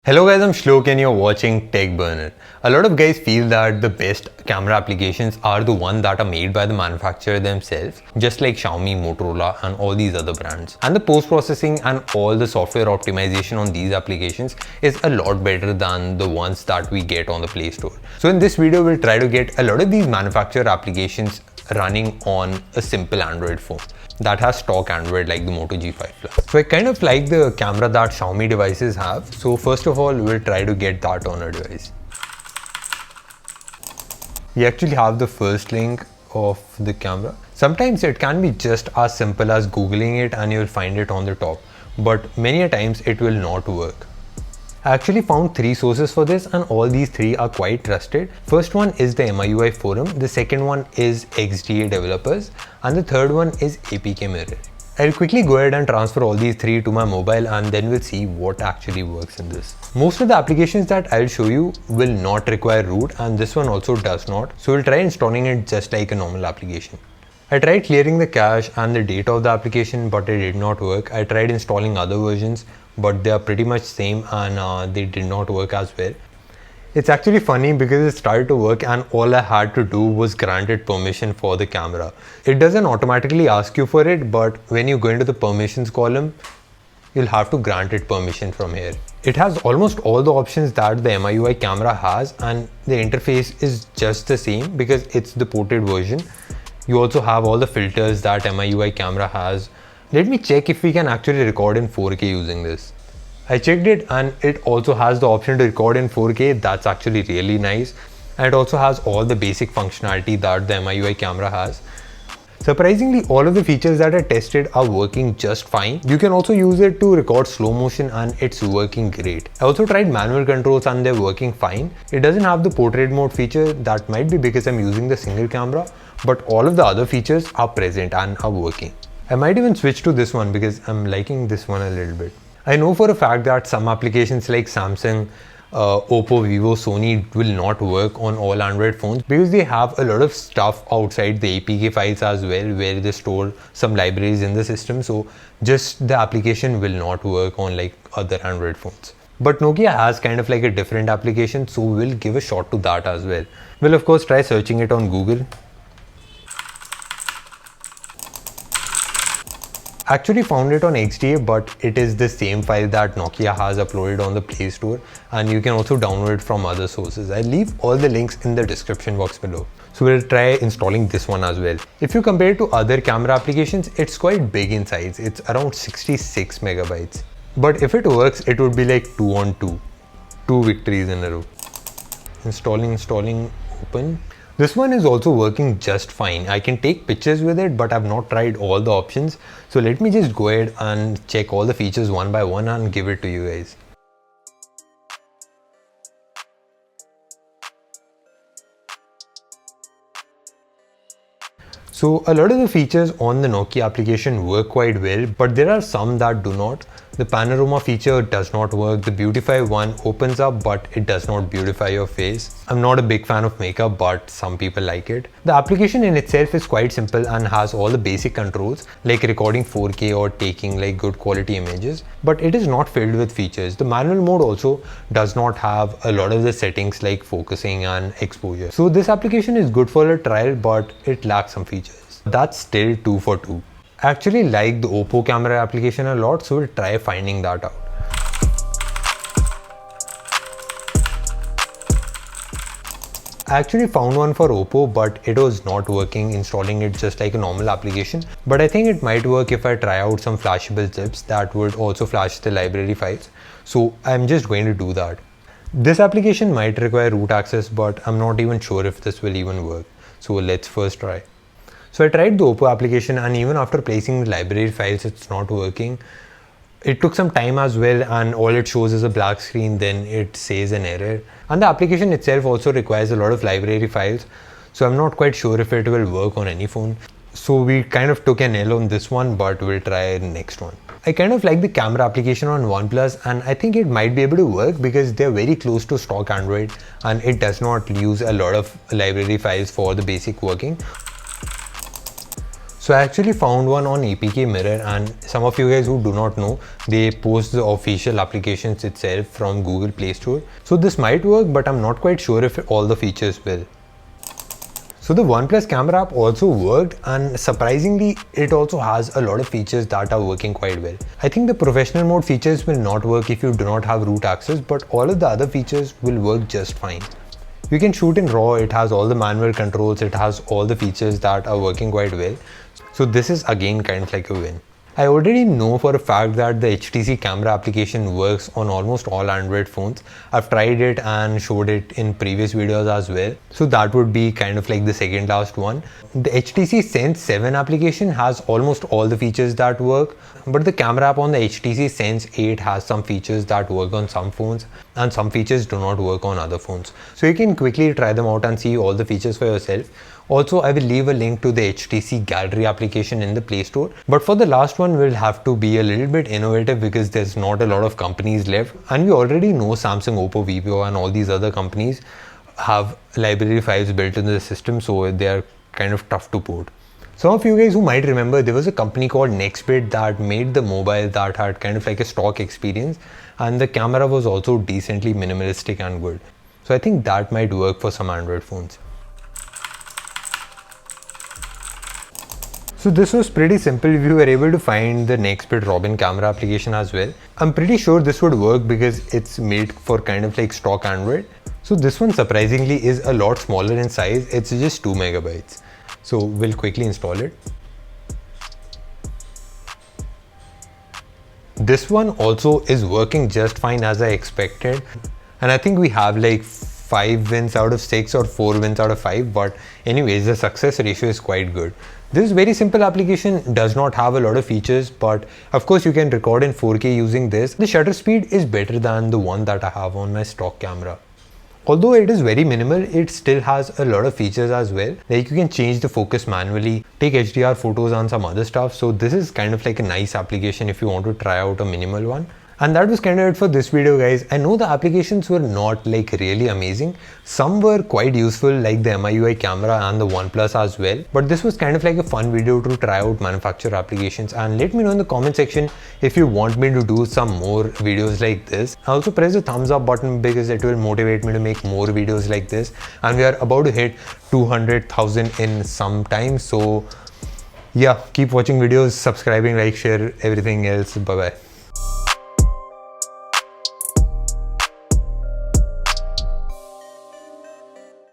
Hello guys, I'm Shlok and you're watching Tech Burner. A lot of guys feel that the best camera applications are the ones that are made by the manufacturer themselves, just like Xiaomi, Motorola and all these other brands. And the post-processing and all the software optimization on these applications is a lot better than the ones that we get on the Play Store. So in this video, we'll try to get a lot of these manufacturer applications running on a simple Android phone that has stock Android like the Moto G5 Plus. So I kind of like the camera that Xiaomi devices have. So first of all, we'll try to get that on a device. You actually have the first link of the camera. Sometimes it can be just as simple as Googling it and you'll find it on the top, but many a times it will not work. I actually found 3 sources for this and all these 3 are quite trusted. First one is the MIUI forum, the second one is XDA developers and the third one is APK Mirror. I'll quickly go ahead and transfer all these 3 to my mobile and then we'll see what actually works in this. Most of the applications that I'll show you will not require root and this one also does not. So we'll try installing it just like a normal application. I tried clearing the cache and the data of the application but it did not work. I tried installing other versions but they are pretty much same and they did not work as well. It's actually funny because it started to work and all I had to do was grant it permission for the camera. It doesn't automatically ask you for it, but when you go into the permissions column, you'll have to grant it permission from here. It has almost all the options that the MIUI camera has and the interface is just the same because it's the ported version. You also have all the filters that MIUI camera has. Let me check if we can actually record in 4K using this. I checked it and it also has the option to record in 4K. That's actually really nice. And it also has all the basic functionality that the MIUI camera has. Surprisingly, all of the features that I tested are working just fine. You can also use it to record slow motion and it's working great. I also tried manual controls and they're working fine. It doesn't have the portrait mode feature. That might be because I'm using the single camera, but all of the other features are present and are working. I might even switch to this one because I'm liking this one a little bit. I know for a fact that some applications like Samsung, Oppo, Vivo, Sony will not work on all Android phones because they have a lot of stuff outside the APK files as well where they store some libraries in the system. So just the application will not work on like other Android phones. But Nokia has kind of like a different application, so we'll give a shot to that as well. We'll of course try searching it on Google. Actually found it on XDA, but it is the same file that Nokia has uploaded on the Play Store and you can also download it from other sources. I'll leave all the links in the description box below. So we'll try installing this one as well. If you compare it to other camera applications, it's quite big in size. It's around 66 megabytes. But if it works, it would be like 2 on 2. 2 victories in a row. Installing, open. This one is also working just fine. I can take pictures with it, but I've not tried all the options. So let me just go ahead and check all the features one by one and give it to you guys. So a lot of the features on the Nokia application work quite well, but there are some that do not. The panorama feature does not work. The beautify one opens up, but it does not beautify your face. I'm not a big fan of makeup, but some people like it. The application in itself is quite simple and has all the basic controls like recording 4K or taking like good quality images, but it is not filled with features. The manual mode also does not have a lot of the settings like focusing and exposure. So this application is good for a trial, but it lacks some features. That's still 2 for 2. I actually like the Oppo camera application a lot, so we'll try finding that out. I actually found one for Oppo, but it was not working installing it just like a normal application. But I think it might work if I try out some flashable zips that would also flash the library files. So I'm just going to do that. This application might require root access, but I'm not even sure if this will even work. So let's first try. So I tried the Oppo application and even after placing the library files, it's not working. It took some time as well and all it shows is a black screen, then it says an error. And the application itself also requires a lot of library files. So I'm not quite sure if it will work on any phone. So we kind of took an L on this one, but we'll try the next one. I kind of like the camera application on OnePlus and I think it might be able to work because they're very close to stock Android and it does not use a lot of library files for the basic working. So I actually found one on APK Mirror, and some of you guys who do not know, they post the official applications itself from Google Play Store. So this might work, but I'm not quite sure if all the features will. So the OnePlus camera app also worked, and surprisingly, it also has a lot of features that are working quite well. I think the professional mode features will not work if you do not have root access, but all of the other features will work just fine. You can shoot in RAW, it has all the manual controls, it has all the features that are working quite well. So this is again kind of like a win. I already know for a fact that the HTC camera application works on almost all Android phones. I've tried it and showed it in previous videos as well. So that would be kind of like the second last one. The HTC Sense 7 application has almost all the features that work, but the camera app on the HTC Sense 8 has some features that work on some phones and some features do not work on other phones. So you can quickly try them out and see all the features for yourself. Also, I will leave a link to the HTC Gallery application in the Play Store. But for the last one, we'll have to be a little bit innovative because there's not a lot of companies left. And we already know Samsung, Oppo, Vivo and all these other companies have library files built into the system, so they are kind of tough to port. Some of you guys who might remember, there was a company called Nextbit that made the mobile that had kind of like a stock experience, and the camera was also decently minimalistic and good. So I think that might work for some Android phones. So this was pretty simple. We were able to find the Nextbit Robin camera application as well. I'm pretty sure this would work because it's made for kind of like stock Android. So this one surprisingly is a lot smaller in size. It's just 2 megabytes. So we'll quickly install it. This one also is working just fine as I expected. And I think we have like 5 wins out of 6 or 4 wins out of 5, but anyways, the success ratio is quite good. This very simple application does not have a lot of features, but of course you can record in 4K using this. The shutter speed is better than the one that I have on my stock camera. Although it is very minimal, it still has a lot of features as well. Like you can change the focus manually, take HDR photos and some other stuff. So this is kind of like a nice application if you want to try out a minimal one. And that was kind of it for this video, guys. I know the applications were not like really amazing. Some were quite useful, like the MIUI camera and the OnePlus as well. But this was kind of like a fun video to try out manufacturer applications. And let me know in the comment section if you want me to do some more videos like this. Also press the thumbs up button because it will motivate me to make more videos like this. And we are about to hit 200,000 in some time. So yeah, keep watching videos, subscribing, like, share, everything else. Bye bye.